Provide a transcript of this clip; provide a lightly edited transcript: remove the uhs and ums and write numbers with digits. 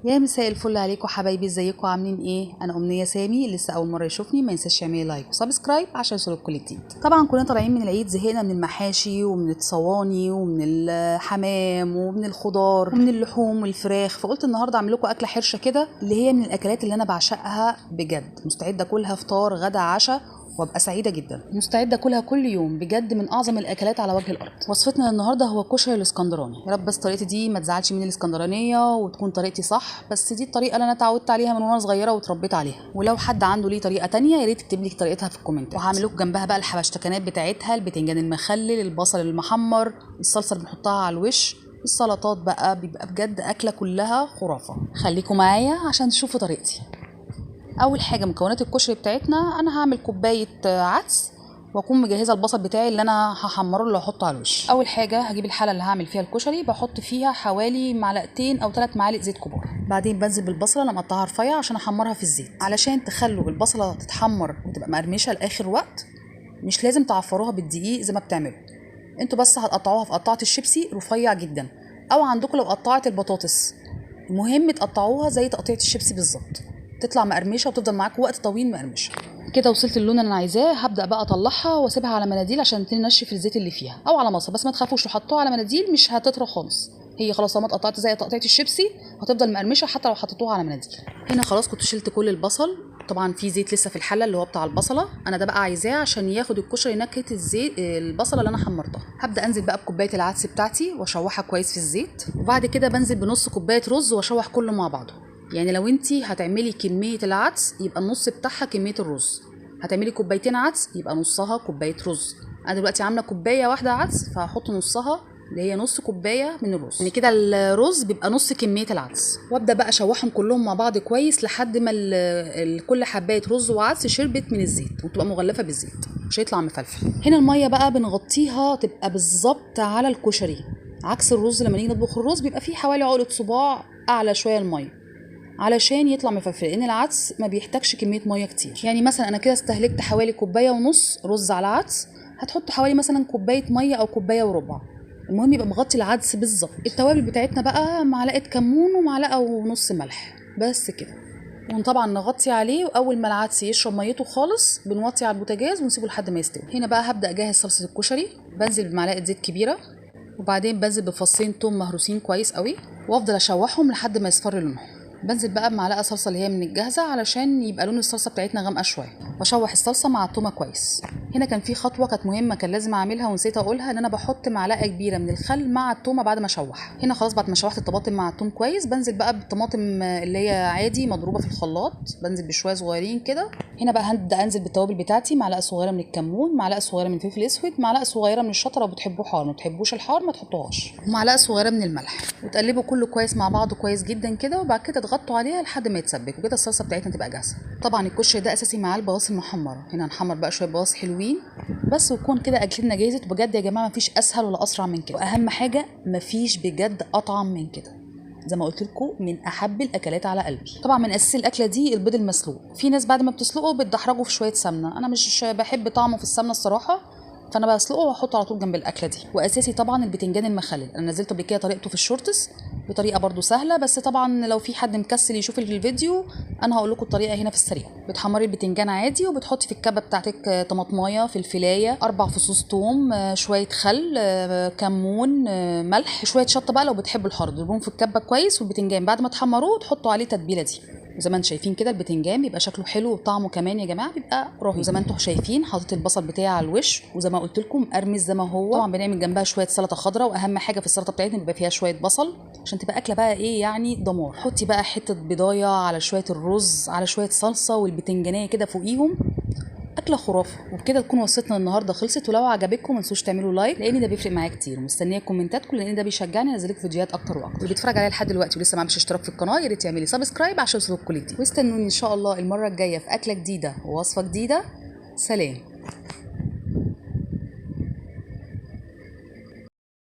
يا مساء الفل عليكم حبايبي، ازيكم عاملين ايه؟ انا امنيه سامي. لسه اول مره يشوفني ما ينساش يعمل لايك وسبسكرايب عشان يوصلك كل جديد. طبعا كلنا طالعين من العيد زهقنا من المحاشي ومن الصواني ومن الحمام ومن الخضار ومن اللحوم والفراخ، فقلت النهارده اعمل لكم اكله حرشه كده اللي هي من الاكلات اللي انا بعشقها بجد. مستعده اكلها فطار غدا عشاء وابقى سعيده جدا. مستعده اكلها كل يوم بجد، من اعظم الاكلات على وجه الارض. وصفتنا النهارده هو الكشري الاسكندراني. يا رب بس طريقتي دي ما تزعلش مني الاسكندرانيه وتكون طريقتي صح، بس دي الطريقه اللي انا اتعودت عليها من وانا صغيره واتربيت عليها. ولو حد عنده ليه طريقه تانية يا ريت تكتب لي طريقتها في الكومنتات. وهعمل لكم جنبها بقى الحبشتكنات بتاعتها، البتنجان المخلل، البصل المحمر، الصلصه اللي بنحطها على الوش، السلطات بقى. بيبقى بجد اكله كلها خرافه. خليكم معايا عشان تشوفوا طريقتي. اول حاجه مكونات الكشري بتاعتنا، انا هعمل كوبايه عدس واكون مجهزه البصل بتاعي اللي انا هحمره اللي هحطه على الوش. اول حاجه هجيب الحله اللي هعمل فيها الكشري، بحط فيها حوالي معلقتين او 3 معالق زيت كبار. بعدين بنزل بالبصله اللي مقطعها رفيع عشان احمرها في الزيت. علشان تخلوا البصله تتحمر وتبقى مقرمشه لاخر وقت، مش لازم تعفروها بالدقيق زي ما بتعملوا انتوا، بس هتقطعوها في قطعه الشيبسي رفيع جدا، او عندكم لو قطعه البطاطس. المهم تقطعوها زي تقطيعه الشيبسي بالظبط، تطلع مقرمشه وتفضل معاكم وقت طويل مقرمشه. كده وصلت اللون اللي انا عايزاه، هبدا بقى اطلعها واسيبها على مناديل عشان تنشف الزيت اللي فيها، او على مصفى. بس ما تخافوش لو حطوها على مناديل مش هتطرى خالص، هي خلاص طالما اتقطعت زي تقطيعه الشيبسي هتفضل مقرمشه حتى لو حطيتوها على مناديل. هنا خلاص كنت شلت كل البصل، طبعا في زيت لسه في الحله اللي هو بتاع البصله، انا ده بقى عايزاه عشان ياخد الكشري نكهه الزيت البصله اللي انا حمرتها. هبدا انزل بقى بكوبايه العدس بتاعتي واشوحها كويس في الزيت، وبعد كده بنزل بنص كوبايه رز واشوح كله مع بعضه. يعني لو انتي هتعملي كميه العدس يبقى النص بتاعها كميه الرز، هتعملي كوبايتين عدس يبقى نصها كوبايه رز. انا دلوقتي عامله كوبايه واحده عدس فهحط نصها اللي هي نص كوبايه من الرز، يعني كده الرز بيبقى نص كميه العدس. وابدا بقى اشوحهم كلهم مع بعض كويس لحد ما كل حبايه رز وعدس شربت من الزيت وتبقى مغلفه بالزيت، مش هيطلع مفلفل. هنا الميه بقى بنغطيها تبقى بالظبط على الكشري، عكس الرز لما نيجي نطبخ الرز بيبقى فيه حوالي عقله صباع اعلى شويه الميه علشان يطلع مفلفل، لان العدس ما بيحتاجش كميه ميه كتير. يعني مثلا انا كده استهلكت حوالي كوبايه ونص رز على العدس، هتحط حوالي مثلا كوبايه ميه او كوبايه وربع. المهم يبقى مغطي العدس بالظبط. التوابل بتاعتنا بقى معلقه كمون ومعلقه ونص ملح بس كده، وطبعا نغطي عليه. واول ما العدس يشرب ميته خالص بنوطي على البوتاجاز ونسيبه لحد ما يستوي. هنا بقى هبدا اجهز صلصه الكشري، بنزل بمعلقه زيت كبيره، وبعدين بنزل بفصين توم مهروسين كويس قوي وافضل اشوحهم لحد ما يصفر لونهم. بنزل بقى بمعلقه صلصه اللي هي من الجاهزه علشان يبقى لون الصلصه بتاعتنا غامقه شويه، واشوح الصلصه مع التومه كويس. هنا كان في خطوه كانت مهمه كان لازم اعملها ونسيت اقولها، ان انا بحط معلقه كبيره من الخل مع التومه بعد ما اشوح. هنا خلاص بعد ما شوحت الطماطم مع التوم كويس، بنزل بقى بالطماطم اللي هي عادي مضروبه في الخلاط، بنزل بشويه صغيرين كده. هنا بقى هبدا انزل بالتوابل بتاعتي، معلقه صغيره من الكمون، معلقه صغيره من الفلفل الاسود، معلقه صغيره من الشطه لو بتحبوه حار، ما بتحبوش الحار ما تحطوهاش، ومعلقه صغيره من الملح، وتقلبوا كله كويس مع بعضه كويس جدا كده. وبعد كده تغطوا عليها لحد ما يتسبك، وكده الصلصه بتاعتنا تبقى جاهزه. طبعا الكشري ده اساسي معاه البصل المحمره، هنا هنحمر بقى شويه بصل حلوين بس، ويكون كده اكلتنا جاهزه. بجد يا جماعه مفيش اسهل ولا اسرع من كده، واهم حاجه مفيش بجد اطعم من كده. زي ما قلت لكم من احب الاكلات على قلبي. طبعا من اساس الاكله دي البيض المسلوق، في ناس بعد ما بتسلقه بتدحرجه في شويه سمنه، انا مش بحب طعمه في السمنه الصراحه، فانا بسلقه واحطه على طول جنب الاكله دي. واساسي طبعا البتنجان المخلل، انا نزلت قبل كده طريقته في الشورتس بطريقه برده سهله، بس طبعا لو في حد مكسل يشوف الفيديو انا هقول لكم الطريقه هنا في السريع. بتحمري البتنجان عادي وبتحطي في الكبه بتاعتك طماطمايه، فلفلايه، 4 فصوص ثوم، شويه خل، كمون، ملح، شويه شطه بقى لو بتحبوا الحار، تضربوهم في الكبه كويس. والبتنجان بعد ما تحمروه تحطوا عليه التتبيله دي. وزي ما انتم شايفين كده البتنجان بيبقى شكله حلو وطعمه كمان يا جماعه بيبقى رهيب. وزي ما انتم شايفين حاطط البصل بتاعي على الوش، وزي ما قلت لكم مقرمش زي ما هو. طبعا بنعمل جنبها شويه سلطه خضراء، واهم حاجه في السلطه بتاعتنا بيبقى فيها شويه بصل عشان تبقى اكله بقى ايه يعني دمار. حطي بقى حته بيضايه على شويه الرز على شويه صلصه والبتنجانيه كده فوقيهم، اكله خرافه. وبكده تكون وصفتنا النهارده خلصت. ولو عجبتكم ما تنسوش تعملوا لايك لان ده بيفرق معايا كتير، ومستنيه كومنتاتكم لان ده بيشجعني انزل لكم فيديوهات اكتر واكتر. اللي بيتفرج عليا لحد دلوقتي ولسه ما عملش اشتراك في القناه يا ريت يعمل لي سبسكرايب عشان يوصلك كل جديد. واستنوني ان شاء الله المره الجايه في اكله جديده ووصفه جديده. سلام.